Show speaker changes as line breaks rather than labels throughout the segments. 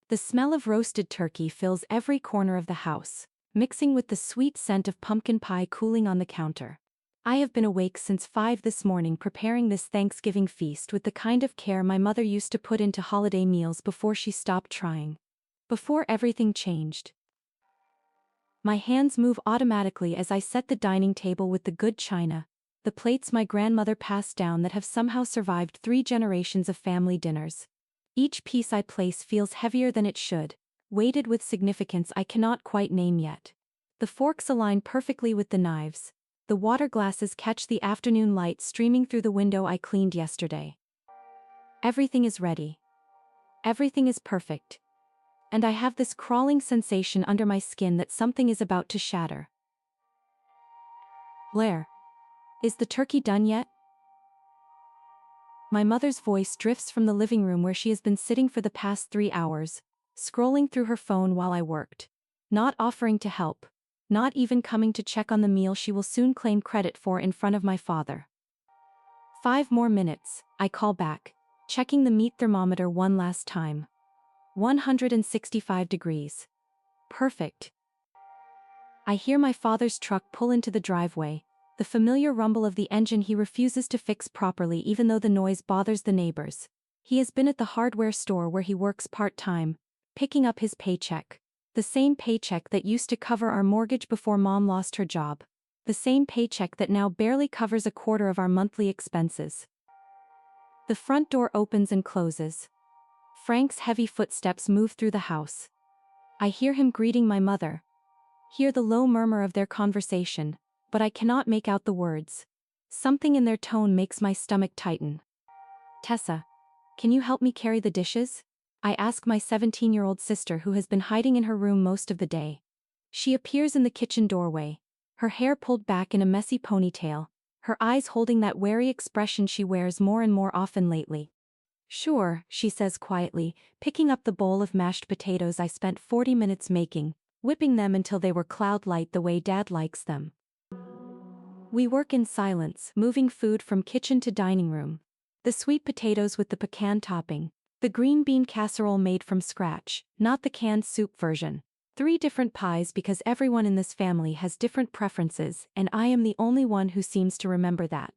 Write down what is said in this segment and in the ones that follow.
The smell of roasted turkey fills every corner of the house, mixing with the sweet scent of pumpkin pie cooling on the counter. I have been awake since 5 this morning preparing this Thanksgiving feast with the kind of care my mother used to put into holiday meals before she stopped trying. Before everything changed. My hands move automatically as I set the dining table with the good china, the plates my grandmother passed down that have somehow survived 3 generations of family dinners. Each piece I place feels heavier than it should, weighted with significance I cannot quite name yet. The forks align perfectly with the knives. The water glasses catch the afternoon light streaming through the window I cleaned yesterday. Everything is ready. Everything is perfect. And I have this crawling sensation under my skin that something is about to shatter. Blair, is the turkey done yet? My mother's voice drifts from the living room where she has been sitting for the past 3 hours, scrolling through her phone while I worked. Not offering to help. Not even coming to check on the meal she will soon claim credit for in front of my father. 5 more minutes, I call back, checking the meat thermometer one last time. 165 degrees. Perfect. I hear my father's truck pull into the driveway, the familiar rumble of the engine he refuses to fix properly even though the noise bothers the neighbors. He has been at the hardware store where he works part-time, picking up his paycheck. The same paycheck that used to cover our mortgage before Mom lost her job. The same paycheck that now barely covers a quarter of our monthly expenses. The front door opens and closes. Frank's heavy footsteps move through the house. I hear him greeting my mother. Hear the low murmur of their conversation, but I cannot make out the words. Something in their tone makes my stomach tighten. Tessa, can you help me carry the dishes? I ask my 17-year-old sister who has been hiding in her room most of the day. She appears in the kitchen doorway, her hair pulled back in a messy ponytail, her eyes holding that wary expression she wears more and more often lately. Sure, she says quietly, picking up the bowl of mashed potatoes I spent 40 minutes making, whipping them until they were cloud-light the way Dad likes them. We work in silence, moving food from kitchen to dining room. The sweet potatoes with the pecan topping. The green bean casserole made from scratch, not the canned soup version. 3 different pies because everyone in this family has different preferences and I am the only one who seems to remember that.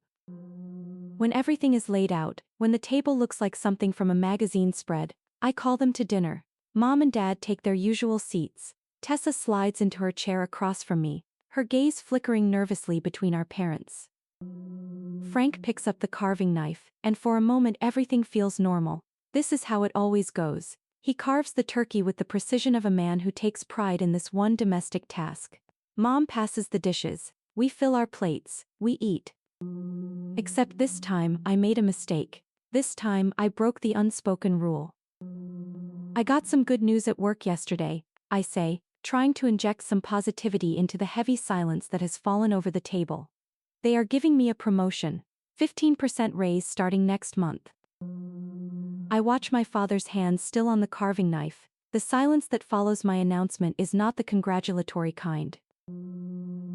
When everything is laid out, when the table looks like something from a magazine spread, I call them to dinner. Mom and Dad take their usual seats. Tessa slides into her chair across from me, her gaze flickering nervously between our parents. Frank picks up the carving knife, and for a moment everything feels normal. This is how it always goes. He carves the turkey with the precision of a man who takes pride in this one domestic task. Mom passes the dishes. We fill our plates. We eat. Except this time, I made a mistake. This time, I broke the unspoken rule. I got some good news at work yesterday, I say, trying to inject some positivity into the heavy silence that has fallen over the table. They are giving me a promotion. 15% raise starting next month. I watch my father's hands still on the carving knife. The silence that follows my announcement is not the congratulatory kind.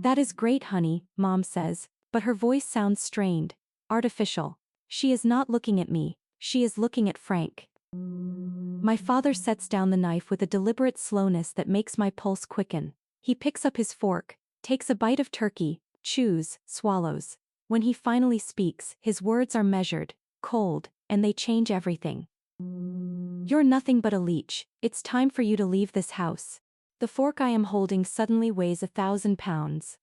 That is great, honey, Mom says, but her voice sounds strained, artificial. She is not looking at me, she is looking at Frank. My father sets down the knife with a deliberate slowness that makes my pulse quicken. He picks up his fork, takes a bite of turkey, chews, swallows. When he finally speaks, his words are measured, cold, and they change everything. You're nothing but a leech. It's time for you to leave this house. The fork I am holding suddenly weighs 1,000 pounds.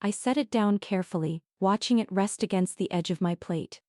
I set it down carefully, watching it rest against the edge of my plate.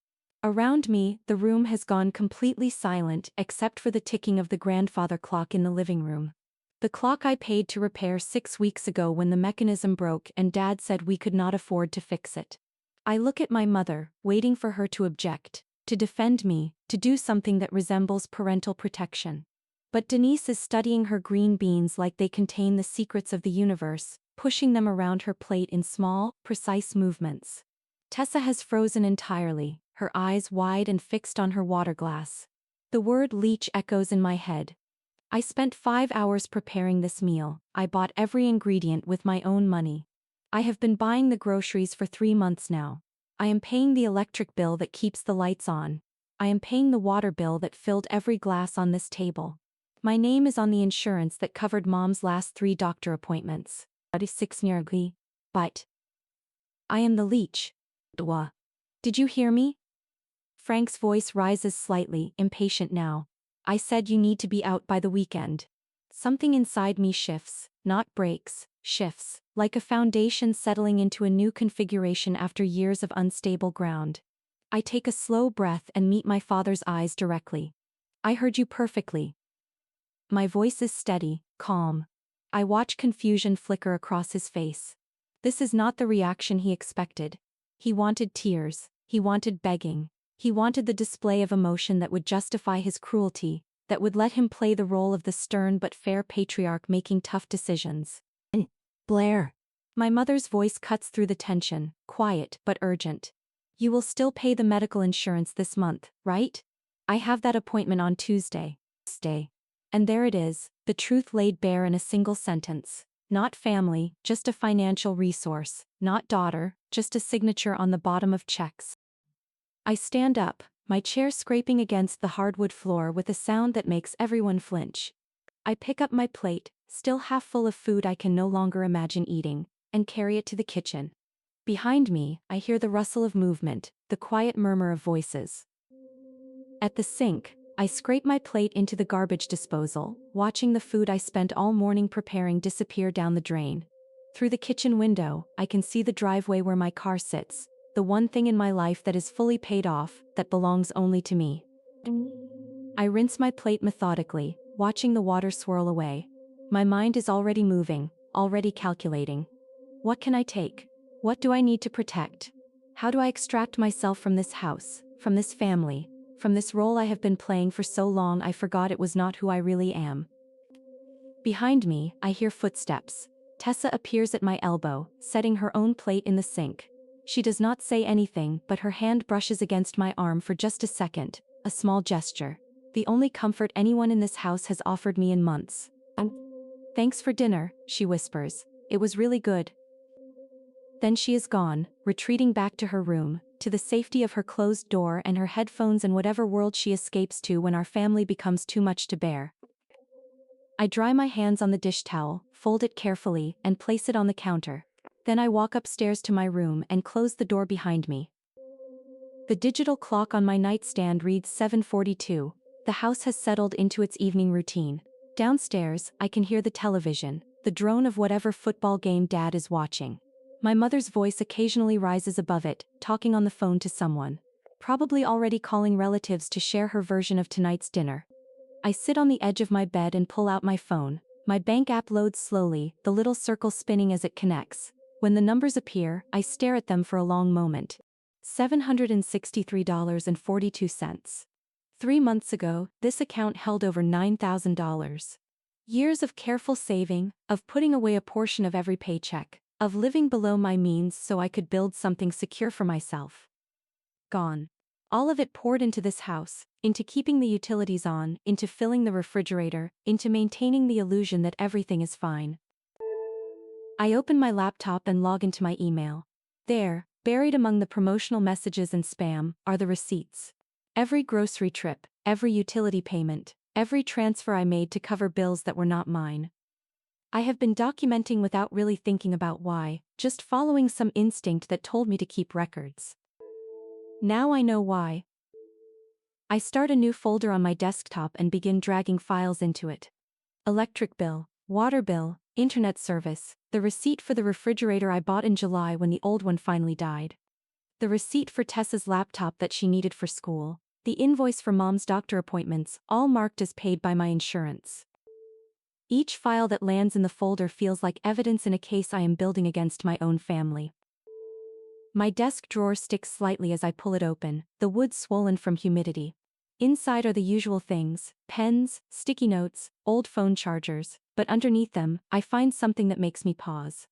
Around me, the room has gone completely silent except for the ticking of the grandfather clock in the living room. The clock I paid to repair 6 weeks ago when the mechanism broke and Dad said we could not afford to fix it. I look at my mother, waiting for her to object, to defend me, to do something that resembles parental protection. But Denise is studying her green beans like they contain the secrets of the universe, pushing them around her plate in small, precise movements. Tessa has frozen entirely, her eyes wide and fixed on her water glass. The word leech echoes in my head. I spent 5 hours preparing this meal. I bought every ingredient with my own money. I have been buying the groceries for 3 months now. I am paying the electric bill that keeps the lights on. I am paying the water bill that filled every glass on this table. My name is on the insurance that covered Mom's last 3 doctor appointments. But I am the Leech. Dwa. Did you hear me? Frank's voice rises slightly, impatient now. I said you need to be out by the weekend. Something inside me shifts, not breaks, shifts, like a foundation settling into a new configuration after years of unstable ground. I take a slow breath and meet my father's eyes directly. I heard you perfectly. My voice is steady, calm. I watch confusion flicker across his face. This is not the reaction he expected. He wanted tears, he wanted begging, he wanted the display of emotion that would justify his cruelty, that would let him play the role of the stern but fair patriarch making tough decisions. Blair. My mother's voice cuts through the tension, quiet but urgent. You will still pay the medical insurance this month, right? I have that appointment on Tuesday. Stay. And there it is, the truth laid bare in a single sentence. Not family, just a financial resource. Not daughter, just a signature on the bottom of checks. I stand up, my chair scraping against the hardwood floor with a sound that makes everyone flinch. I pick up my plate, still half full of food I can no longer imagine eating, and carry it to the kitchen. Behind me, I hear the rustle of movement, the quiet murmur of voices. At the sink, I scrape my plate into the garbage disposal, watching the food I spent all morning preparing disappear down the drain. Through the kitchen window, I can see the driveway where my car sits, the one thing in my life that is fully paid off, that belongs only to me. I rinse my plate methodically, watching the water swirl away. My mind is already moving, already calculating. What can I take? What do I need to protect? How do I extract myself from this house, from this family, from this role I have been playing for so long I forgot it was not who I really am? Behind me, I hear footsteps. Tessa appears at my elbow, setting her own plate in the sink. She does not say anything, but her hand brushes against my arm for just a second, a small gesture. The only comfort anyone in this house has offered me in months. Thanks for dinner, she whispers. It was really good. Then she is gone, retreating back to her room, to the safety of her closed door and her headphones and whatever world she escapes to when our family becomes too much to bear. I dry my hands on the dish towel, fold it carefully, and place it on the counter. Then I walk upstairs to my room and close the door behind me. The digital clock on my nightstand reads 7:42. The house has settled into its evening routine. Downstairs, I can hear the television, the drone of whatever football game Dad is watching. My mother's voice occasionally rises above it, talking on the phone to someone. Probably already calling relatives to share her version of tonight's dinner. I sit on the edge of my bed and pull out my phone. My bank app loads slowly, the little circle spinning as it connects. When the numbers appear, I stare at them for a long moment. $763.42. 3 months ago, this account held over $9,000. Years of careful saving, of putting away a portion of every paycheck, of living below my means so I could build something secure for myself. Gone. All of it poured into this house, into keeping the utilities on, into filling the refrigerator, into maintaining the illusion that everything is fine. I open my laptop and log into my email. There, buried among the promotional messages and spam, are the receipts. Every grocery trip, every utility payment, every transfer I made to cover bills that were not mine. I have been documenting without really thinking about why, just following some instinct that told me to keep records. Now I know why. I start a new folder on my desktop and begin dragging files into it. Electric bill, water bill, internet service, the receipt for the refrigerator I bought in July when the old one finally died. The receipt for Tessa's laptop that she needed for school, the invoice for Mom's doctor appointments, all marked as paid by my insurance. Each file that lands in the folder feels like evidence in a case I am building against my own family. My desk drawer sticks slightly as I pull it open, the wood swollen from humidity. Inside are the usual things: pens, sticky notes, old phone chargers, but underneath them, I find something that makes me pause.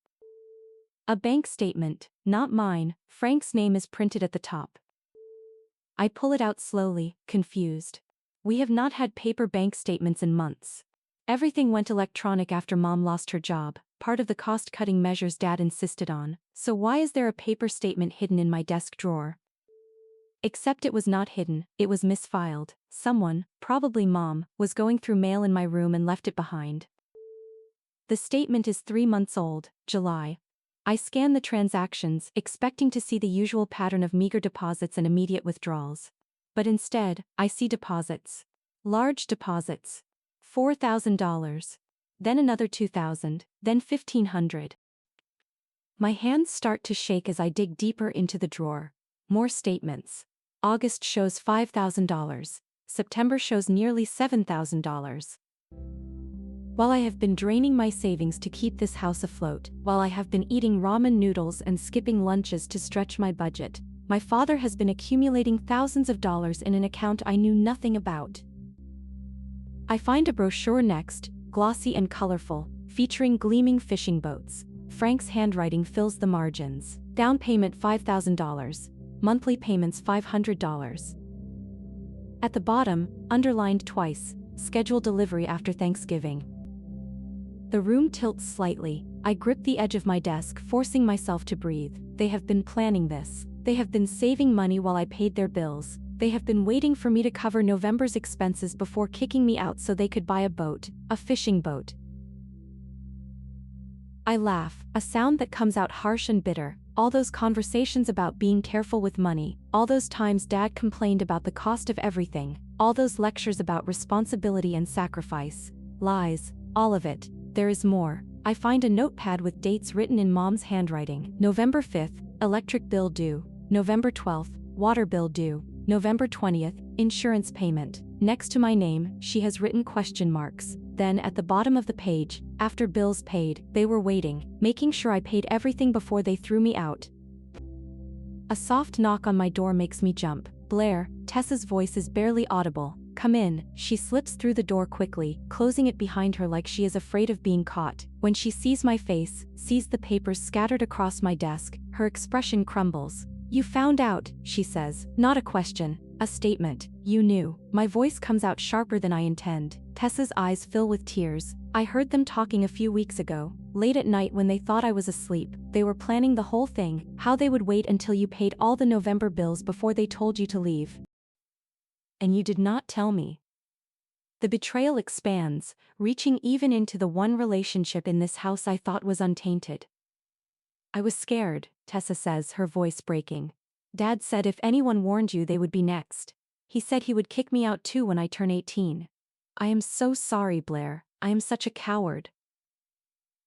A bank statement, not mine. Frank's name is printed at the top. I pull it out slowly, confused. We have not had paper bank statements in months. Everything went electronic after Mom lost her job, part of the cost-cutting measures Dad insisted on, so why is there a paper statement hidden in my desk drawer? Except it was not hidden, it was misfiled. Someone, probably Mom, was going through mail in my room and left it behind. The statement is 3 months old, July. I scan the transactions, expecting to see the usual pattern of meager deposits and immediate withdrawals. But instead, I see deposits. Large deposits. $4,000. Then another $2,000, then $1,500. My hands start to shake as I dig deeper into the drawer. More statements. August shows $5,000. September shows nearly $7,000. While I have been draining my savings to keep this house afloat, while I have been eating ramen noodles and skipping lunches to stretch my budget, my father has been accumulating thousands of dollars in an account I knew nothing about. I find a brochure next, glossy and colorful, featuring gleaming fishing boats. Frank's handwriting fills the margins. Down payment $5,000. Monthly payments $500. At the bottom, underlined twice, schedule delivery after Thanksgiving. The room tilts slightly. I grip the edge of my desk, forcing myself to breathe. They have been planning this. They have been saving money while I paid their bills. They have been waiting for me to cover November's expenses before kicking me out so they could buy a boat, a fishing boat. I laugh, a sound that comes out harsh and bitter. All those conversations about being careful with money, all those times Dad complained about the cost of everything, all those lectures about responsibility and sacrifice. Lies, all of it. There is more. I find a notepad with dates written in Mom's handwriting. November 5th, electric bill due. November 12th, water bill due. November 20th, insurance payment. Next to my name, she has written question marks. Then at the bottom of the page, after bills paid, they were waiting, making sure I paid everything before they threw me out. A soft knock on my door makes me jump. Blair, Tessa's voice is barely audible. Come in. She slips through the door quickly, closing it behind her like she is afraid of being caught. When she sees my face, sees the papers scattered across my desk, her expression crumbles. You found out, she says. Not a question, a statement. You knew. My voice comes out sharper than I intend. Tessa's eyes fill with tears. I heard them talking a few weeks ago, late at night when they thought I was asleep. They were planning the whole thing, how they would wait until you paid all the November bills before they told you to leave. And you did not tell me. The betrayal expands, reaching even into the one relationship in this house I thought was untainted. I was scared, Tessa says, her voice breaking. Dad said if anyone warned you they would be next. He said he would kick me out too when I turn 18. I am so sorry, Blair. I am such a coward.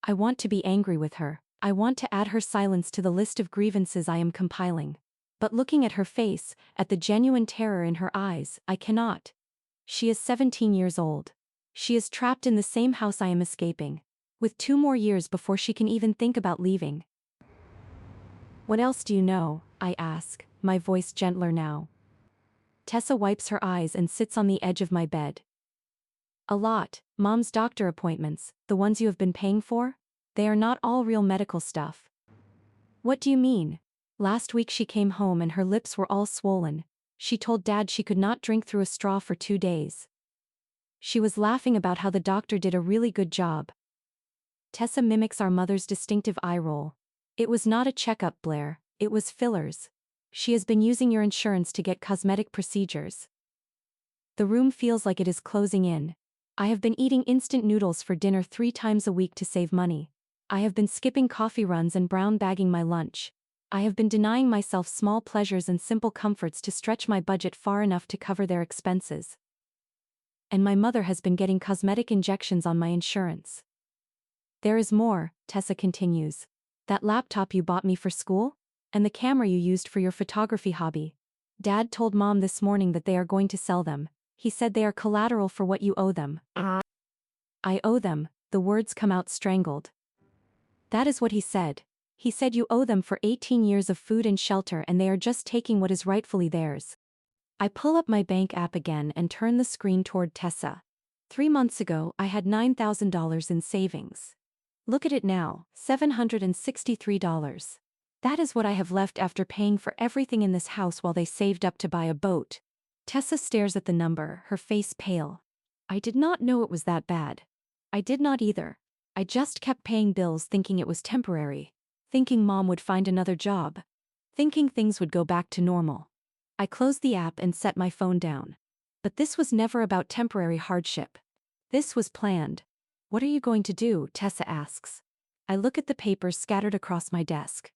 I want to be angry with her. I want to add her silence to the list of grievances I am compiling. But looking at her face, at the genuine terror in her eyes, I cannot. She is 17 years old. She is trapped in the same house I am escaping, with 2 more years before she can even think about leaving. What else do you know? I ask, my voice gentler now. Tessa wipes her eyes and sits on the edge of my bed. A lot. Mom's doctor appointments, the ones you have been paying for? They are not all real medical stuff. What do you mean? Last week she came home and her lips were all swollen. She told Dad she could not drink through a straw for 2 days. She was laughing about how the doctor did a really good job. Tessa mimics our mother's distinctive eye roll. It was not a checkup, Blair, it was fillers. She has been using your insurance to get cosmetic procedures. The room feels like it is closing in. I have been eating instant noodles for dinner 3 times a week to save money. I have been skipping coffee runs and brown bagging my lunch. I have been denying myself small pleasures and simple comforts to stretch my budget far enough to cover their expenses. And my mother has been getting cosmetic injections on my insurance. There is more, Tessa continues. That laptop you bought me for school? And the camera you used for your photography hobby. Dad told Mom this morning that they are going to sell them. He said they are collateral for what you owe them. I owe them, the words come out strangled. That is what he said. He said you owe them for 18 years of food and shelter and they are just taking what is rightfully theirs. I pull up my bank app again and turn the screen toward Tessa. 3 months ago I had $9,000 in savings. Look at it now, $763. That is what I have left after paying for everything in this house while they saved up to buy a boat. Tessa stares at the number, her face pale. I did not know it was that bad. I did not either. I just kept paying bills thinking it was temporary. Thinking Mom would find another job. Thinking things would go back to normal. I closed the app and set my phone down. But this was never about temporary hardship. This was planned. What are you going to do? Tessa asks. I look at the papers scattered across my desk.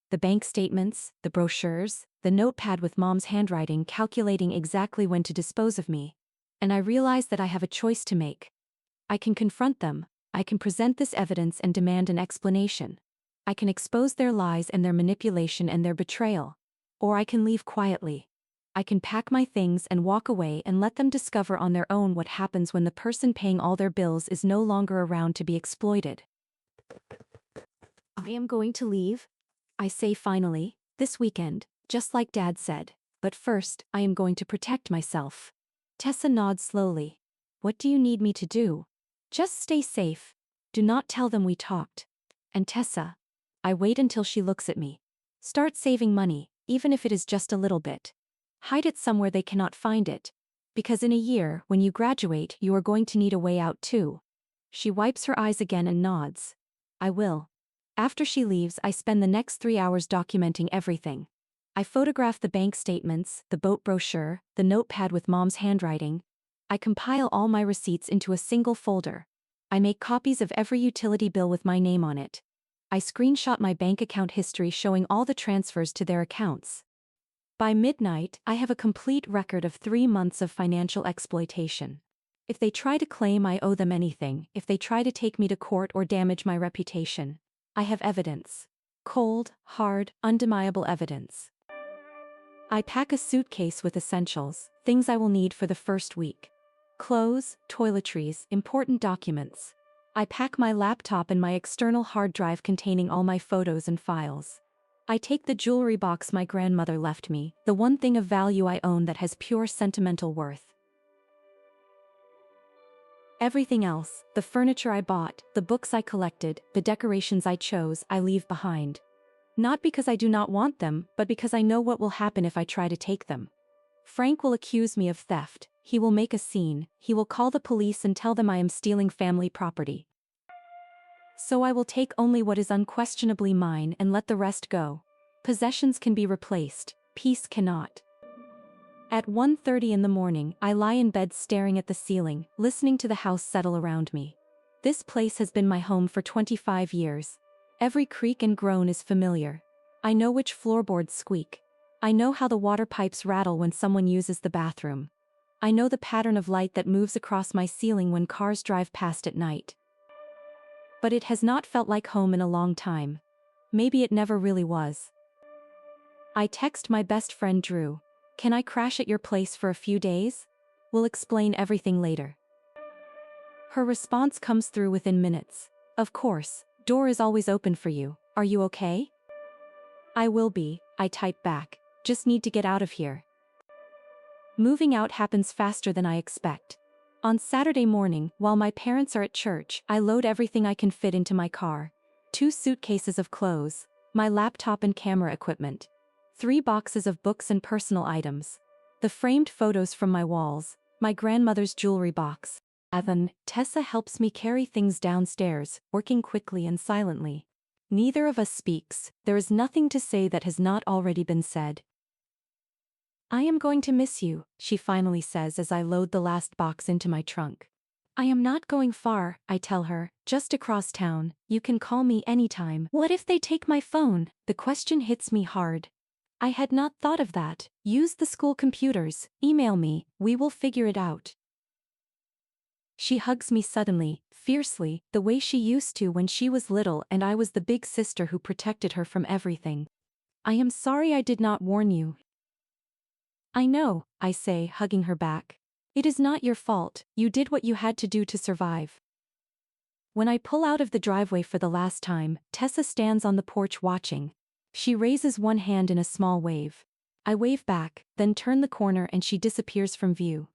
The bank statements, the brochures, the notepad with mom's handwriting calculating exactly when to dispose of me. And I realize that I have a choice to make. I can confront them, I can present this evidence and demand an explanation. I can expose their lies and their manipulation and their betrayal. Or I can leave quietly. I can pack my things and walk away and let them discover on their own what happens when the person paying all their bills is no longer around to be exploited. I am going to leave, I say finally, this weekend, just like Dad said. But first, I am going to protect myself. Tessa nods slowly. What do you need me to do? Just stay safe. Do not tell them we talked. And Tessa. I wait until she looks at me. Start saving money, even if it is just a little bit. Hide it somewhere they cannot find it. Because in a year, when you graduate, you are going to need a way out too. She wipes her eyes again and nods. I will. After she leaves, I spend the next 3 hours documenting everything. I photograph the bank statements, the boat brochure, the notepad with mom's handwriting. I compile all my receipts into a single folder. I make copies of every utility bill with my name on it. I screenshot my bank account history showing all the transfers to their accounts. By midnight, I have a complete record of 3 months of financial exploitation. If they try to claim I owe them anything, if they try to take me to court or damage my reputation, I have evidence. Cold, hard, undeniable evidence. I pack a suitcase with essentials, things I will need for the first week. Clothes, toiletries, important documents. I pack my laptop and my external hard drive containing all my photos and files. I take the jewelry box my grandmother left me, the one thing of value I own that has pure sentimental worth. Everything else, the furniture I bought, the books I collected, the decorations I chose, I leave behind. Not because I do not want them, but because I know what will happen if I try to take them. Frank will accuse me of theft, he will make a scene, he will call the police and tell them I am stealing family property. So I will take only what is unquestionably mine and let the rest go. Possessions can be replaced, peace cannot. At 1:30 in the morning, I lie in bed staring at the ceiling, listening to the house settle around me. This place has been my home for 25 years. Every creak and groan is familiar. I know which floorboards squeak. I know how the water pipes rattle when someone uses the bathroom. I know the pattern of light that moves across my ceiling when cars drive past at night. But it has not felt like home in a long time. Maybe it never really was. I text my best friend Drew. Can I crash at your place for a few days? We'll explain everything later. Her response comes through within minutes. Of course, door is always open for you. Are you okay? I will be, I type back. Just need to get out of here. Moving out happens faster than I expect. On Saturday morning, while my parents are at church, I load everything I can fit into my car. 2 suitcases of clothes, my laptop and camera equipment. 3 boxes of books and personal items. The framed photos from my walls, my grandmother's jewelry box. Then, Tessa helps me carry things downstairs, working quickly and silently. Neither of us speaks, there is nothing to say that has not already been said. I am going to miss you, she finally says as I load the last box into my trunk. I am not going far, I tell her, just across town, you can call me anytime. What if they take my phone? The question hits me hard. I had not thought of that. Use the school computers, email me, we will figure it out. She hugs me suddenly, fiercely, the way she used to when she was little and I was the big sister who protected her from everything. I am sorry I did not warn you. I know, I say, hugging her back. It is not your fault, you did what you had to do to survive. When I pull out of the driveway for the last time, Tessa stands on the porch watching. She raises one hand in a small wave. I wave back, then turn the corner and she disappears from view.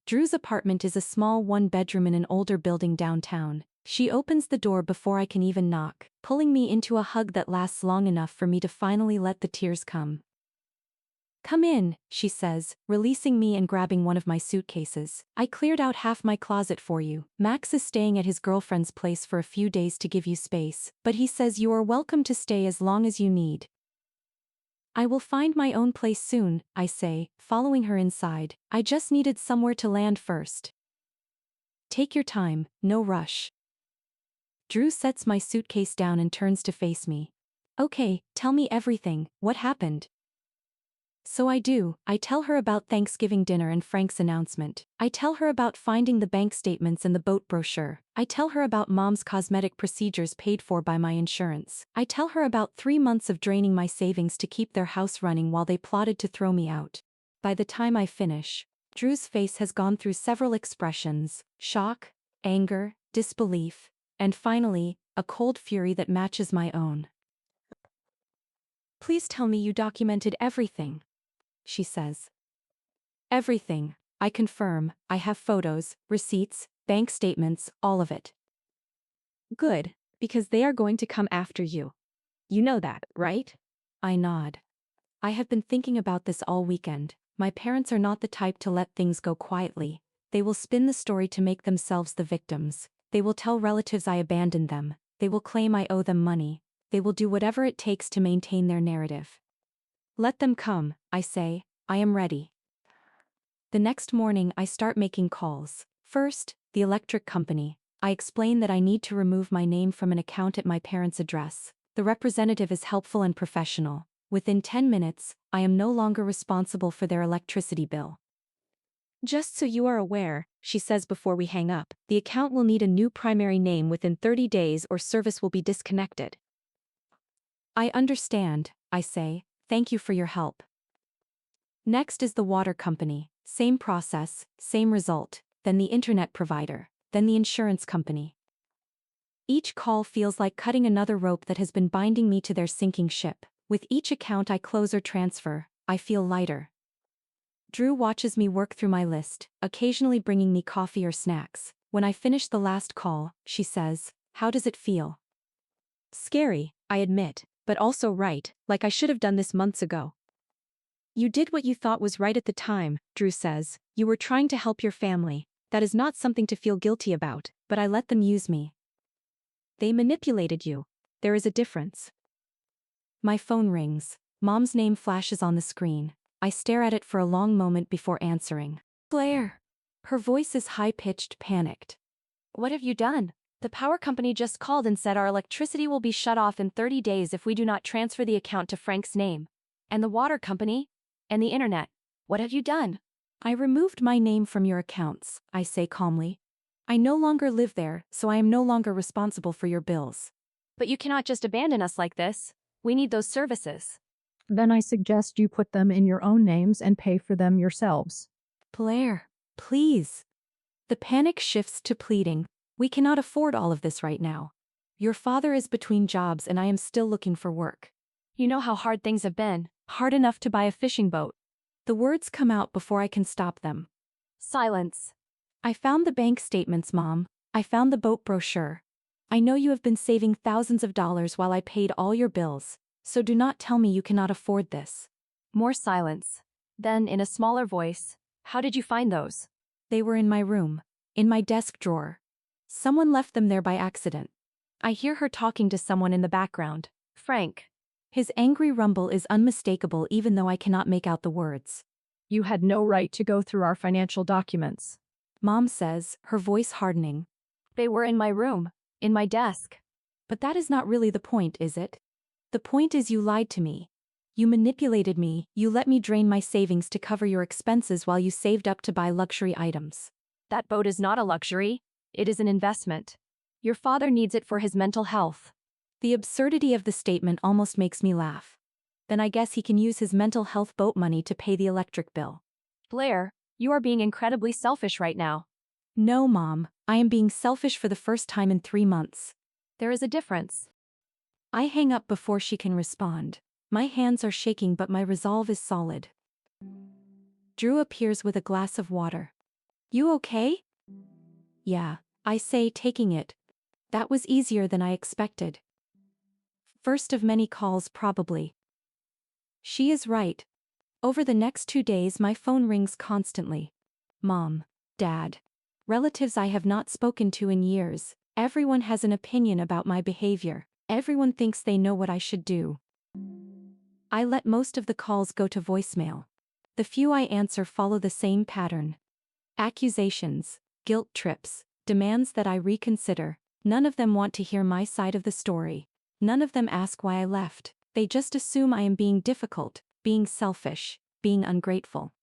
Drew's apartment is a small 1-bedroom in an older building downtown. She opens the door before I can even knock, pulling me into a hug that lasts long enough for me to finally let the tears come. Come in, she says, releasing me and grabbing one of my suitcases. I cleared out half my closet for you. Max is staying at his girlfriend's place for a few days to give you space, but he says you are welcome to stay as long as you need. I will find my own place soon, I say, following her inside. I just needed somewhere to land first. Take your time, no rush. Drew sets my suitcase down and turns to face me. Okay, tell me everything, what happened? So I do. I tell her about Thanksgiving dinner and Frank's announcement. I tell her about finding the bank statements and the boat brochure. I tell her about Mom's cosmetic procedures paid for by my insurance. I tell her about 3 months of draining my savings to keep their house running while they plotted to throw me out. By the time I finish, Drew's face has gone through several expressions: shock, anger, disbelief, and finally, a cold fury that matches my own. Please tell me you documented everything, she says. Everything, I confirm. I have photos, receipts, bank statements, all of it. Good, because they are going to come after you. You know that, right? I nod. I have been thinking about this all weekend. My parents are not the type to let things go quietly. They will spin the story to make themselves the victims. They will tell relatives I abandoned them. They will claim I owe them money. They will do whatever it takes to maintain their narrative. Let them come, I say. I am ready. The next morning I start making calls. First, the electric company. I explain that I need to remove my name from an account at my parents' address. The representative is helpful and professional. Within 10 minutes, I am no longer responsible for their electricity bill. Just so you are aware, she says before we hang up, the account will need a new primary name within 30 days or service will be disconnected. I understand, I say. Thank you for your help. Next is the water company. Same process, same result. Then the internet provider. Then the insurance company. Each call feels like cutting another rope that has been binding me to their sinking ship. With each account I close or transfer, I feel lighter. Drew watches me work through my list, occasionally bringing me coffee or snacks. When I finish the last call, she says, "How does it feel?" Scary, I admit, but also right, like I should have done this months ago. You did what you thought was right at the time, Drew says. You were trying to help your family. That is not something to feel guilty about, but I let them use me. They manipulated you. There is a difference. My phone rings. Mom's name flashes on the screen. I stare at it for a long moment before answering. Claire. Her voice is high-pitched, panicked. What have you done? The power company just called and said our electricity will be shut off in 30 days if we do not transfer the account to Frank's name. And the water company? And the internet. What have you done? I removed my name from your accounts, I say calmly. I no longer live there, so I am no longer responsible for your bills. But you cannot just abandon us like this. We need those services.
Then I suggest you put them in your own names and pay for them yourselves.
Blair, please. The panic shifts to pleading. We cannot afford all of this right now. Your father is between jobs and I am still looking for work. You know how hard things have been. Hard enough to buy a fishing boat. The words come out before I can stop them. Silence. I found the bank statements, Mom. I found the boat brochure. I know you have been saving thousands of dollars while I paid all your bills, so do not tell me you cannot afford this. More silence. Then, in a smaller voice, how did you find those? They were in my room, in my desk drawer. Someone left them there by accident. I hear her talking to someone in the background. Frank. His angry rumble is unmistakable even though I cannot make out the words.
You had no right to go through our financial documents.
Mom says, her voice hardening. They were in my room, in my desk. But that is not really the point, is it? The point is you lied to me. You manipulated me, you let me drain my savings to cover your expenses while you saved up to buy luxury items. That boat is not a luxury. It is an investment. Your father needs it for his mental health. The absurdity of the statement almost makes me laugh. Then I guess he can use his mental health boat money to pay the electric bill. Blair, you are being incredibly selfish right now. No, Mom, I am being selfish for the first time in 3 months. There is a difference. I hang up before she can respond. My hands are shaking but my resolve is solid. Drew appears with a glass of water. You okay? Yeah, I say, taking it. That was easier than I expected. First of many calls probably. She is right. Over the next 2 days my phone rings constantly. Mom, Dad, relatives I have not spoken to in years. Everyone has an opinion about my behavior. Everyone thinks they know what I should do. I let most of the calls go to voicemail. The few I answer follow the same pattern. Accusations, guilt trips, demands that I reconsider. None of them want to hear my side of the story. None of them ask why I left. They just assume I am being difficult, being selfish, being ungrateful.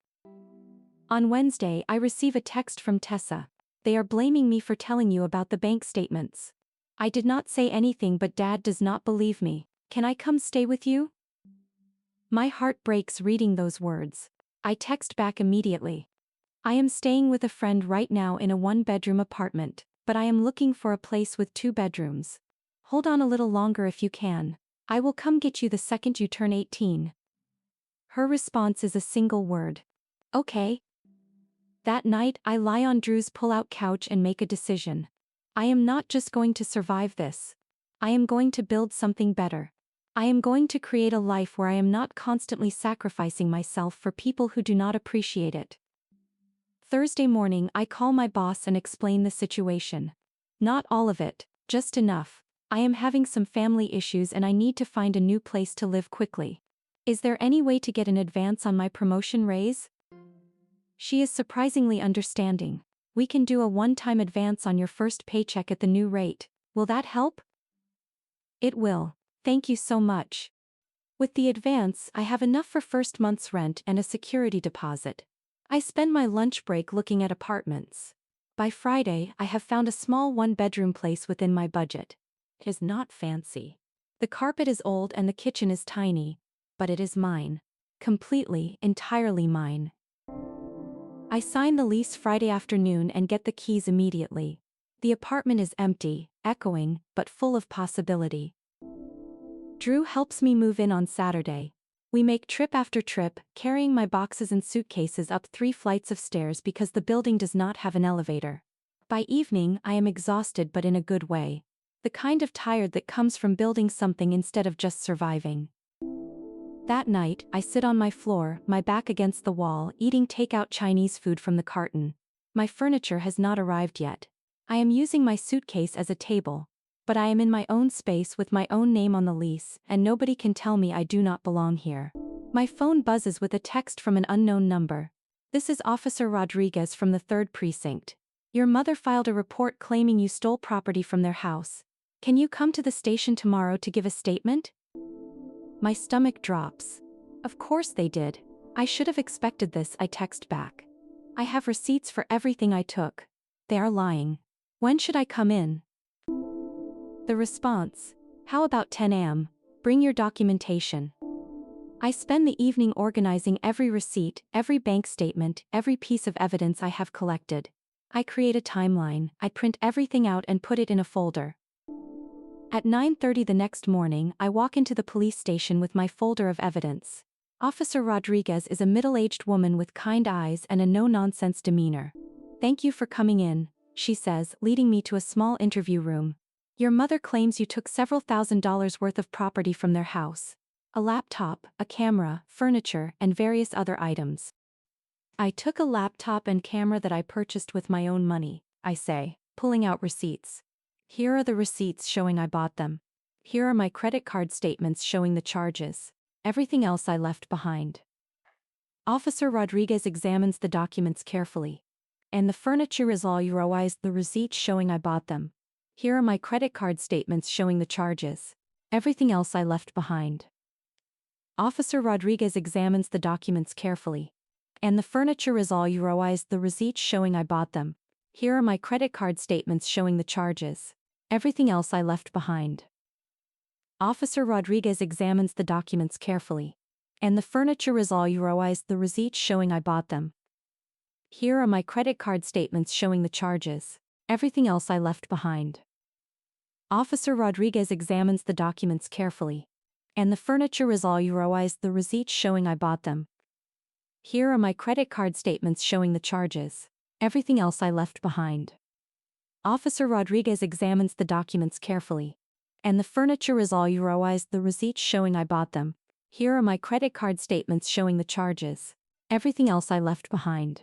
On Wednesday, I receive a text from Tessa. They are blaming me for telling you about the bank statements. I did not say anything, but Dad does not believe me. Can I come stay with you? My heart breaks reading those words. I text back immediately. I am staying with a friend right now in a one-bedroom apartment, but I am looking for a place with 2 bedrooms. Hold on a little longer if you can. I will come get you the second you turn 18. Her response is a single word. Okay. That night, I lie on Drew's pull-out couch and make a decision. I am not just going to survive this. I am going to build something better. I am going to create a life where I am not constantly sacrificing myself for people who do not appreciate it. Thursday morning, I call my boss and explain the situation. Not all of it, just enough. I am having some family issues and I need to find a new place to live quickly. Is there any way to get an advance on my promotion raise? She is surprisingly understanding. We can do a one-time advance on your first paycheck at the new rate. Will that help? It will. Thank you so much. With the advance, I have enough for first month's rent and a security deposit. I spend my lunch break looking at apartments. By Friday, I have found a small one-bedroom place within my budget. It is not fancy. The carpet is old and the kitchen is tiny, but it is mine. Completely, entirely mine. I sign the lease Friday afternoon and get the keys immediately. The apartment is empty, echoing, but full of possibility. Drew helps me move in on Saturday. We make trip after trip, carrying my boxes and suitcases up 3 flights of stairs because the building does not have an elevator. By evening, I am exhausted but in a good way. The kind of tired that comes from building something instead of just surviving. That night, I sit on my floor, my back against the wall, eating takeout Chinese food from the carton. My furniture has not arrived yet. I am using my suitcase as a table. But I am in my own space with my own name on the lease, and nobody can tell me I do not belong here. My phone buzzes with a text from an unknown number. This is Officer Rodriguez from the 3rd Precinct. Your mother filed a report claiming you stole property from their house. Can you come to the station tomorrow to give a statement? My stomach drops. Of course they did. I should have expected this, I text back. I have receipts for everything I took. They are lying. When should I come in? The response: how about 10 a.m.? Bring your documentation. I spend the evening organizing every receipt, every bank statement, every piece of evidence I have collected. I create a timeline, I print everything out and put it in a folder. At 9:30 the next morning, I walk into the police station with my folder of evidence. Officer Rodriguez is a middle-aged woman with kind eyes and a no-nonsense demeanor. Thank you for coming in, she says, leading me to a small interview room. Your mother claims you took several $1,000s worth of property from their house. A laptop, a camera, furniture, and various other items. I took a laptop and camera that I purchased with my own money, I say, pulling out receipts. Here are the receipts showing I bought them. Here are my credit card statements showing the charges. Everything else I left behind. Officer Rodriguez examines the documents carefully. And the furniture is all yours, the receipts showing I bought them. Here are my credit card statements showing the charges. Everything else I left behind. Officer Rodriguez examines the documents carefully. And the furniture is all yours, the receipts showing I bought them. Here are my credit card statements showing the charges. Everything else I left behind. Officer Rodriguez examines the documents carefully. And the furniture is all yours, the receipts showing I bought them. Here are my credit card statements showing the charges. Everything else I left behind. Officer Rodriguez examines the documents carefully. And the furniture is all yours, the receipts showing I bought them. Here are my credit card statements showing the charges. Everything else I left behind. Officer Rodriguez examines the documents carefully. And the furniture is all yours, the receipts showing I bought them. Here are my credit card statements showing the charges. Everything else I left behind.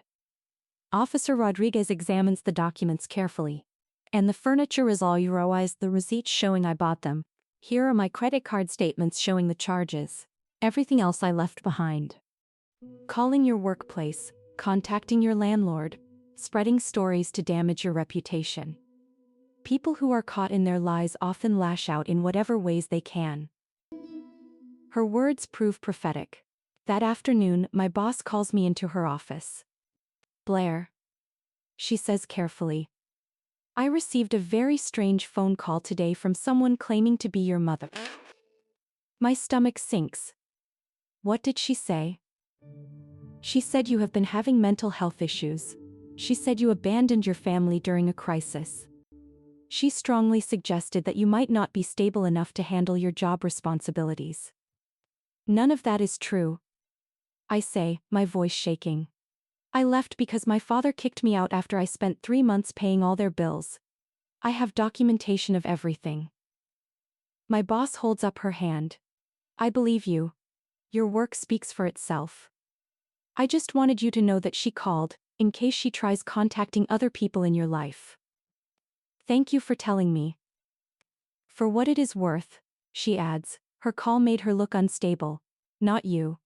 Officer Rodriguez examines the documents carefully. And the furniture is all yours, the receipts showing I bought them. Here are my credit card statements showing the charges. Everything else I left behind. Calling your workplace, contacting your landlord, spreading stories to damage your reputation. People who are caught in their lies often lash out in whatever ways they can. Her words prove prophetic. That afternoon, my boss calls me into her office. Blair, she says carefully. I received a very strange phone call today from someone claiming to be your mother. My stomach sinks. What did she say? She said you have been having mental health issues. She said you abandoned your family during a crisis. She strongly suggested that you might not be stable enough to handle your job responsibilities. None of that is true, I say, my voice shaking. I left because my father kicked me out after I spent 3 months paying all their bills. I have documentation of everything. My boss holds up her hand. I believe you. Your work speaks for itself. I just wanted you to know that she called, in case she tries contacting other people in your life. Thank you for telling me. For what it is worth, she adds, her call made her look unstable. Not you.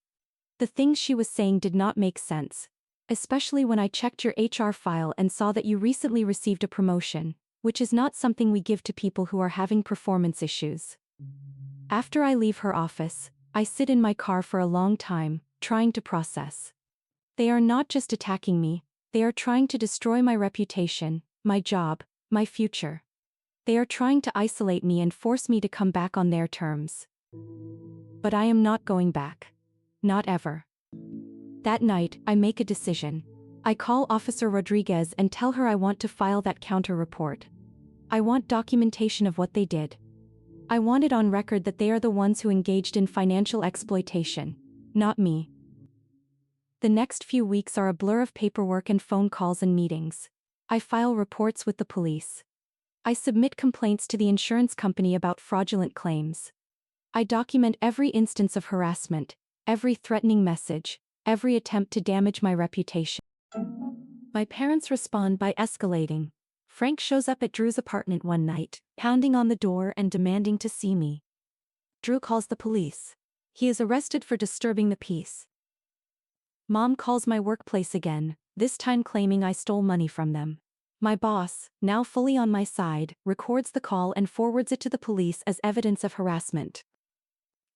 The things she was saying did not make sense, especially when I checked your HR file and saw that you recently received a promotion, which is not something we give to people who are having performance issues. After I leave her office, I sit in my car for a long time, trying to process. They are not just attacking me, they are trying to destroy my reputation, my job, my future. They are trying to isolate me and force me to come back on their terms. But I am not going back. Not ever. That night, I make a decision. I call Officer Rodriguez and tell her I want to file that counter report. I want documentation of what they did. I want it on record that they are the ones who engaged in financial exploitation, not me. The next few weeks are a blur of paperwork and phone calls and meetings. I file reports with the police. I submit complaints to the insurance company about fraudulent claims. I document every instance of harassment, every threatening message, every attempt to damage my reputation. My parents respond by escalating. Frank shows up at Drew's apartment one night, pounding on the door and demanding to see me. Drew calls the police. He is arrested for disturbing the peace. Mom calls my workplace again, this time claiming I stole money from them. My boss, now fully on my side, records the call and forwards it to the police as evidence of harassment.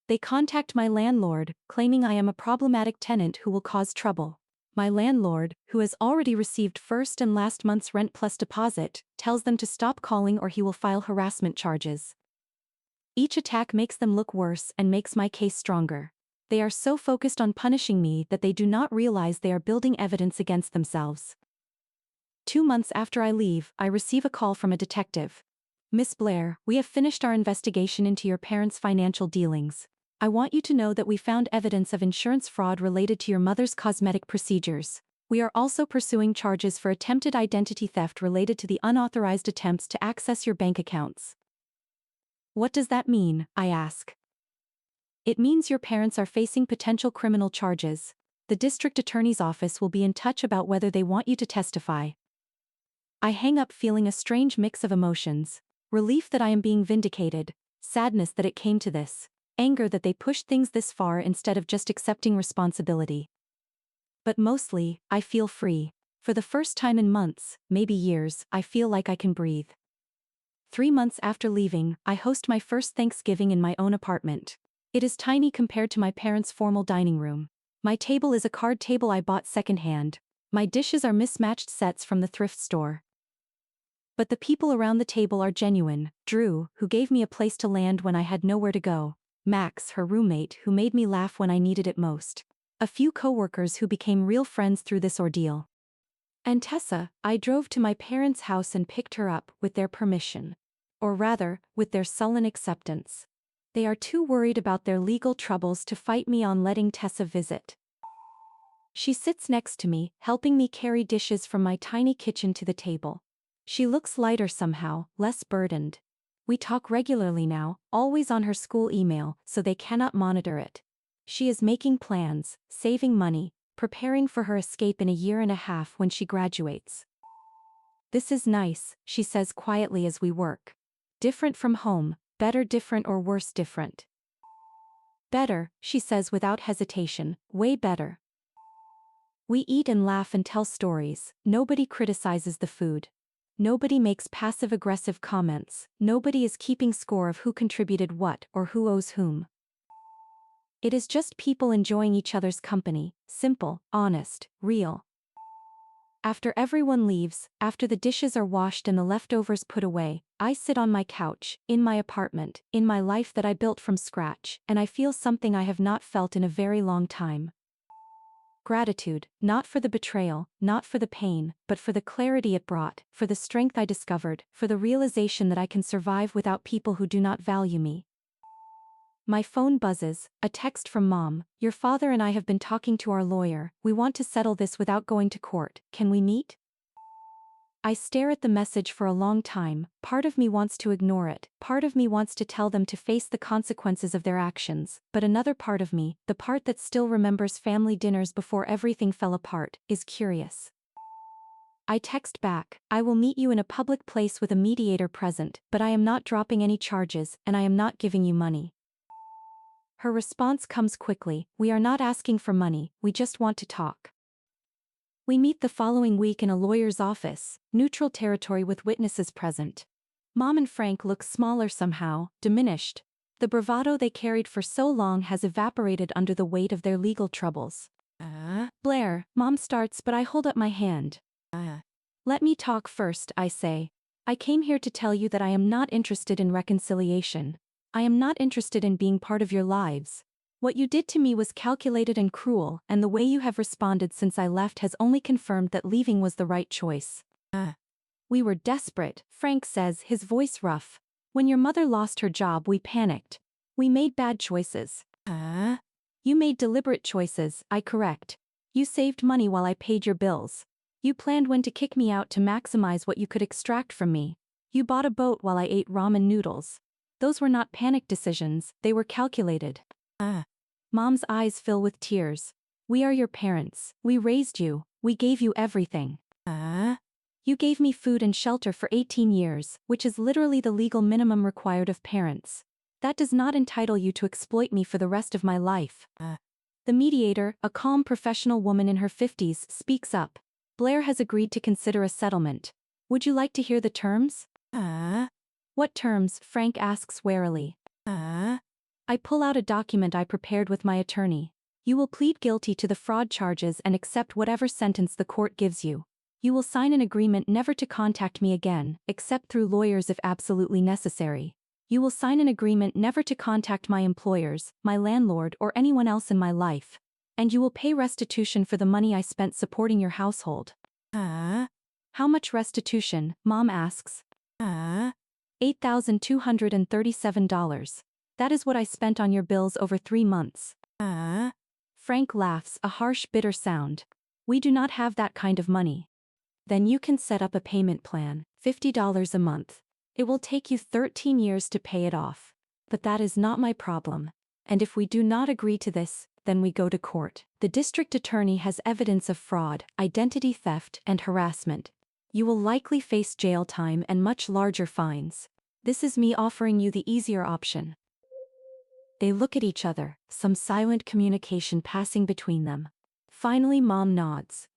They contact my landlord, claiming I am a problematic tenant who will cause trouble. My landlord, who has already received first and last month's rent plus deposit, tells them to stop calling or he will file harassment charges. Each attack makes them look worse and makes my case stronger. They are so focused on punishing me that they do not realize they are building evidence against themselves. 2 months after I leave, I receive a call from a detective. Miss Blair, we have finished our investigation into your parents' financial dealings. I want you to know that we found evidence of insurance fraud related to your mother's cosmetic procedures. We are also pursuing charges for attempted identity theft related to the unauthorized attempts to access your bank accounts. What does that mean? I ask. It means your parents are facing potential criminal charges. The district attorney's office will be in touch about whether they want you to testify. I hang up feeling a strange mix of emotions. Relief that I am being vindicated, sadness that it came to this, anger that they pushed things this far instead of just accepting responsibility. But mostly, I feel free. For the first time in months, maybe years, I feel like I can breathe. 3 months after leaving, I host my first Thanksgiving in my own apartment. It is tiny compared to my parents' formal dining room. My table is a card table I bought secondhand. My dishes are mismatched sets from the thrift store. But the people around the table are genuine. Drew, who gave me a place to land when I had nowhere to go. Max, her roommate, who made me laugh when I needed it most. A few coworkers who became real friends through this ordeal. And Tessa, I drove to my parents' house and picked her up, with their permission. Or rather, with their sullen acceptance. They are too worried about their legal troubles to fight me on letting Tessa visit. She sits next to me, helping me carry dishes from my tiny kitchen to the table. She looks lighter somehow, less burdened. We talk regularly now, always on her school email, so they cannot monitor it. She is making plans, saving money, preparing for her escape in a year and a half when she graduates. This is nice, she says quietly as we work. Different from home, better different or worse different. Better, she says without hesitation, way better. We eat and laugh and tell stories. Nobody criticizes the food. Nobody makes passive-aggressive comments. Nobody is keeping score of who contributed what or who owes whom. It is just people enjoying each other's company, simple, honest, real. After everyone leaves, after the dishes are washed and the leftovers put away, I sit on my couch, in my apartment, in my life that I built from scratch, and I feel something I have not felt in a very long time. Gratitude, not for the betrayal, not for the pain, but for the clarity it brought, for the strength I discovered, for the realization that I can survive without people who do not value me. My phone buzzes, a text from Mom. Your father and I have been talking to our lawyer. We want to settle this without going to court. Can we meet? I stare at the message for a long time. Part of me wants to ignore it. Part of me wants to tell them to face the consequences of their actions. But another part of me, the part that still remembers family dinners before everything fell apart, is curious. I text back, I will meet you in a public place with a mediator present, but I am not dropping any charges, and I am not giving you money. Her response comes quickly, we are not asking for money, we just want to talk. We meet the following week in a lawyer's office, neutral territory with witnesses present. Mom and Frank look smaller somehow, diminished. The bravado they carried for so long has evaporated under the weight of their legal troubles. Blair, Mom starts but I hold up my hand. Let me talk first, I say. I came here to tell you that I am not interested in reconciliation. I am not interested in being part of your lives. What you did to me was calculated and cruel, and the way you have responded since I left has only confirmed that leaving was the right choice. We were desperate, Frank says, his voice rough. When your mother lost her job, we panicked. We made bad choices. You made deliberate choices, I correct. You saved money while I paid your bills. You planned when to kick me out to maximize what you could extract from me. You bought a boat while I ate ramen noodles. Those were not panic decisions, they were calculated. Mom's eyes fill with tears. We are your parents, we raised you, we gave you everything. You gave me food and shelter for 18 years, which is literally the legal minimum required of parents. That does not entitle you to exploit me for the rest of my life. The mediator, a calm professional woman in her 50s, speaks up. Blair has agreed to consider a settlement. Would you like to hear the terms? What terms? Frank asks warily. I pull out a document I prepared with my attorney. You will plead guilty to the fraud charges and accept whatever sentence the court gives you. You will sign an agreement never to contact me again, except through lawyers if absolutely necessary. You will sign an agreement never to contact my employers, my landlord, or anyone else in my life. And you will pay restitution for the money I spent supporting your household. How much restitution? Mom asks. $8,237. That is what I spent on your bills over 3 months. Frank laughs, a harsh, bitter sound. We do not have that kind of money. Then you can set up a payment plan, $50 a month. It will take you 13 years to pay it off. But that is not my problem. And if we do not agree to this, then we go to court. The district attorney has evidence of fraud, identity theft, and harassment. You will likely face jail time and much larger fines. This is me offering you the easier option. They look at each other, some silent communication passing between them. Finally, Mom nods.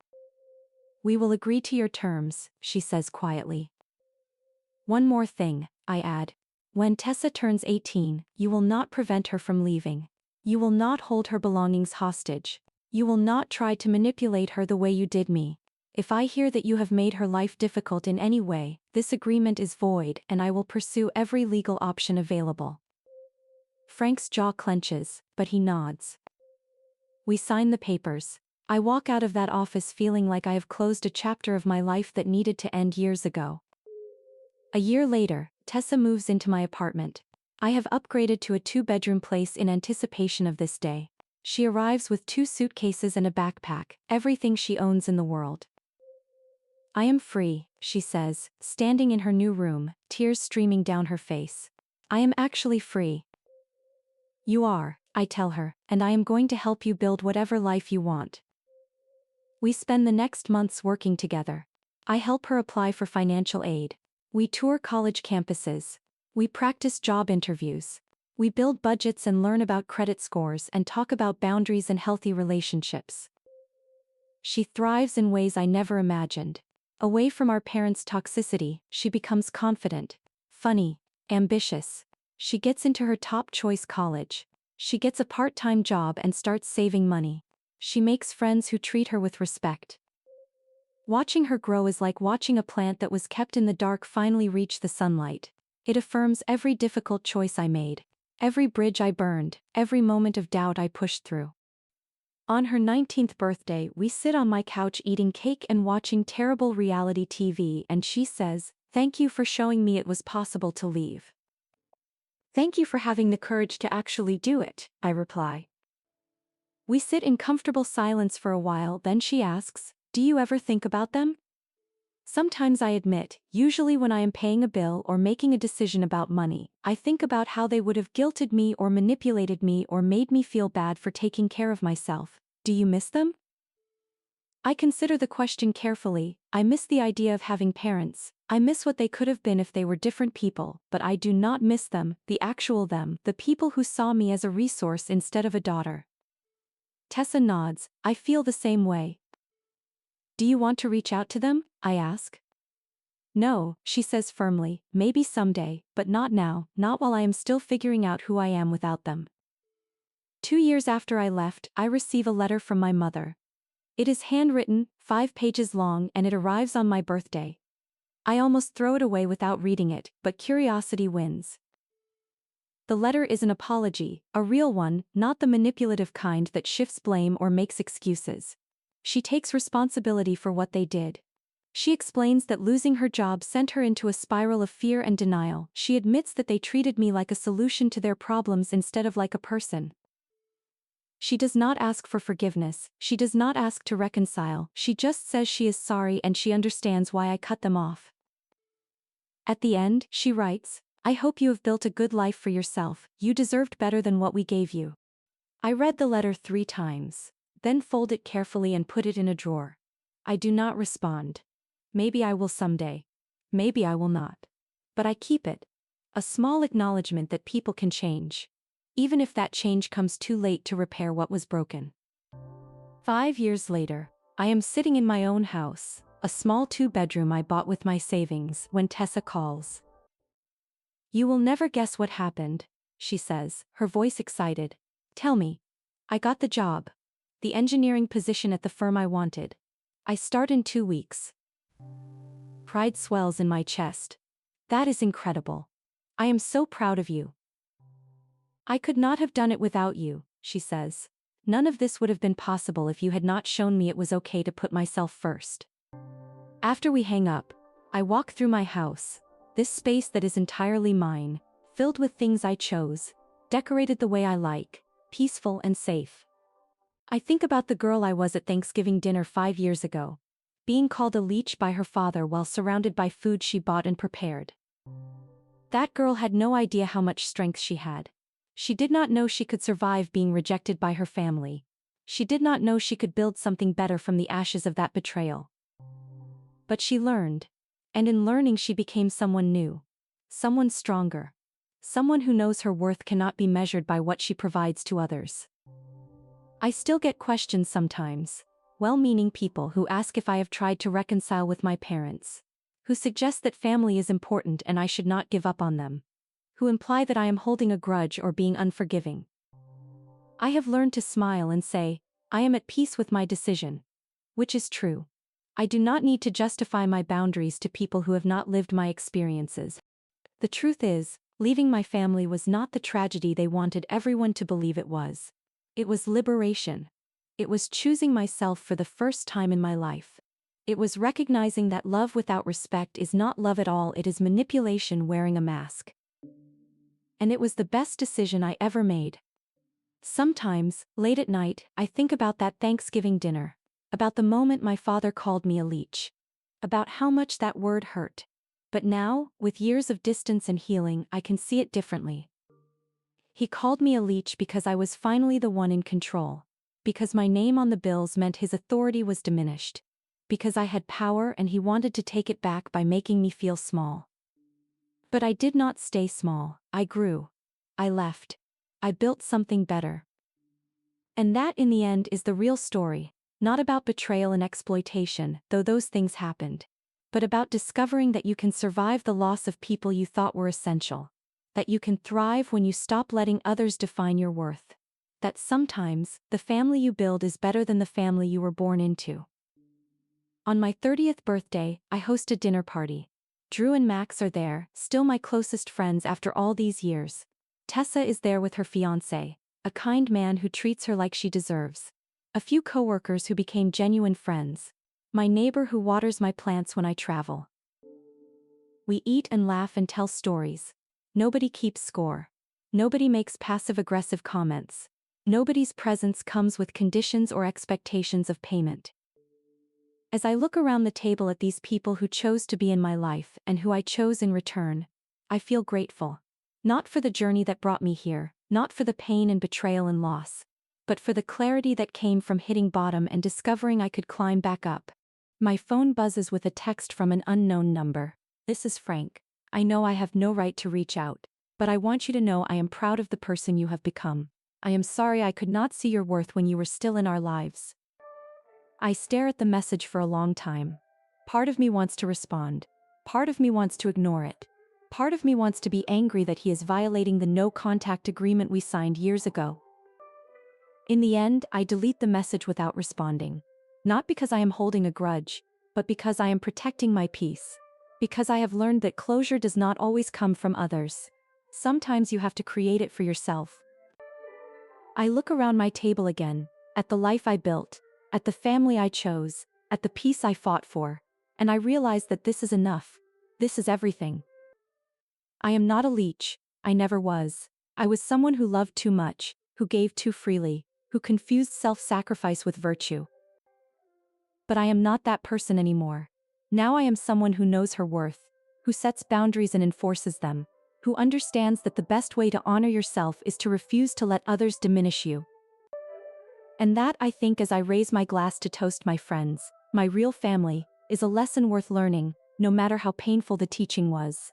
We will agree to your terms, she says quietly. One more thing, I add. When Tessa turns 18, you will not prevent her from leaving. You will not hold her belongings hostage. You will not try to manipulate her the way you did me. If I hear that you have made her life difficult in any way, this agreement is void and I will pursue every legal option available. Frank's jaw clenches, but he nods. We sign the papers. I walk out of that office feeling like I have closed a chapter of my life that needed to end years ago. A year later, Tessa moves into my apartment. I have upgraded to a 2-bedroom place in anticipation of this day. She arrives with 2 suitcases and a backpack, everything she owns in the world. I am free, she says, standing in her new room, tears streaming down her face. I am actually free. You are, I tell her, and I am going to help you build whatever life you want. We spend the next months working together. I help her apply for financial aid. We tour college campuses. We practice job interviews. We build budgets and learn about credit scores and talk about boundaries and healthy relationships. She thrives in ways I never imagined. Away from our parents' toxicity, she becomes confident, funny, ambitious. She gets into her top choice college. She gets a part-time job and starts saving money. She makes friends who treat her with respect. Watching her grow is like watching a plant that was kept in the dark finally reach the sunlight. It affirms every difficult choice I made, every bridge I burned, every moment of doubt I pushed through. On her 19th birthday, we sit on my couch eating cake and watching terrible reality TV, and she says, "Thank you for showing me it was possible to leave." "Thank you for having the courage to actually do it," I reply. We sit in comfortable silence for a while, then she asks, "Do you ever think about them?" Sometimes I admit, usually when I am paying a bill or making a decision about money, I think about how they would have guilted me or manipulated me or made me feel bad for taking care of myself. Do you miss them? I consider the question carefully. I miss the idea of having parents. I miss what they could have been if they were different people, but I do not miss them, the actual them, the people who saw me as a resource instead of a daughter. Tessa nods. I feel the same way. Do you want to reach out to them? I ask. No, she says firmly, maybe someday, but not now, not while I am still figuring out who I am without them. 2 years after I left, I receive a letter from my mother. It is handwritten, 5 pages long, and it arrives on my birthday. I almost throw it away without reading it, but curiosity wins. The letter is an apology, a real one, not the manipulative kind that shifts blame or makes excuses. She takes responsibility for what they did. She explains that losing her job sent her into a spiral of fear and denial. She admits that they treated me like a solution to their problems instead of like a person. She does not ask for forgiveness, she does not ask to reconcile, she just says she is sorry and she understands why I cut them off. At the end, she writes, "I hope you have built a good life for yourself, you deserved better than what we gave you." I read the letter 3 times, then fold it carefully and put it in a drawer. I do not respond. Maybe I will someday. Maybe I will not. But I keep it. A small acknowledgement that people can change. Even if that change comes too late to repair what was broken. 5 years later, I am sitting in my own house, a small 2-bedroom I bought with my savings, when Tessa calls. "You will never guess what happened," she says, her voice excited. "Tell me." "I got the job. The engineering position at the firm I wanted. I start in 2 weeks. Pride swells in my chest. "That is incredible. I am so proud of you." "I could not have done it without you," she says. "None of this would have been possible if you had not shown me it was okay to put myself first." After we hang up, I walk through my house, this space that is entirely mine, filled with things I chose, decorated the way I like, peaceful and safe. I think about the girl I was at Thanksgiving dinner 5 years ago, being called a leech by her father while surrounded by food she bought and prepared. That girl had no idea how much strength she had. She did not know she could survive being rejected by her family. She did not know she could build something better from the ashes of that betrayal. But she learned. And in learning she became someone new. Someone stronger. Someone who knows her worth cannot be measured by what she provides to others. I still get questions sometimes. Well-meaning people who ask if I have tried to reconcile with my parents. Who suggest that family is important and I should not give up on them. Who imply that I am holding a grudge or being unforgiving. I have learned to smile and say, I am at peace with my decision. Which is true. I do not need to justify my boundaries to people who have not lived my experiences. The truth is, leaving my family was not the tragedy they wanted everyone to believe it was. It was liberation. It was choosing myself for the first time in my life. It was recognizing that love without respect is not love at all, it is manipulation wearing a mask. And it was the best decision I ever made. Sometimes, late at night, I think about that Thanksgiving dinner. About the moment my father called me a leech. About how much that word hurt. But now, with years of distance and healing, I can see it differently. He called me a leech because I was finally the one in control. Because my name on the bills meant his authority was diminished. Because I had power and he wanted to take it back by making me feel small. But I did not stay small, I grew. I left. I built something better. And that in the end is the real story, not about betrayal and exploitation, though those things happened, but about discovering that you can survive the loss of people you thought were essential, that you can thrive when you stop letting others define your worth, that sometimes the family you build is better than the family you were born into. On my 30th birthday, I host a dinner party. Drew and Max are there, still my closest friends after all these years. Tessa is there with her fiancé, a kind man who treats her like she deserves. A few coworkers who became genuine friends. My neighbor who waters my plants when I travel. We eat and laugh and tell stories. Nobody keeps score. Nobody makes passive-aggressive comments. Nobody's presence comes with conditions or expectations of payment. As I look around the table at these people who chose to be in my life and who I chose in return, I feel grateful. Not for the journey that brought me here, not for the pain and betrayal and loss, but for the clarity that came from hitting bottom and discovering I could climb back up. My phone buzzes with a text from an unknown number. This is Frank. I know I have no right to reach out, but I want you to know I am proud of the person you have become. I am sorry I could not see your worth when you were still in our lives. I stare at the message for a long time. Part of me wants to respond. Part of me wants to ignore it. Part of me wants to be angry that he is violating the no-contact agreement we signed years ago. In the end, I delete the message without responding. Not because I am holding a grudge, but because I am protecting my peace. Because I have learned that closure does not always come from others. Sometimes you have to create it for yourself. I look around my table again, at the life I built, at the family I chose, at the peace I fought for, and I realize that this is enough. This is everything. I am not a leech, I never was. I was someone who loved too much, who gave too freely, who confused self-sacrifice with virtue. But I am not that person anymore. Now I am someone who knows her worth, who sets boundaries and enforces them, who understands that the best way to honor yourself is to refuse to let others diminish you. And that, I think, as I raise my glass to toast my friends, my real family, is a lesson worth learning, no matter how painful the teaching was.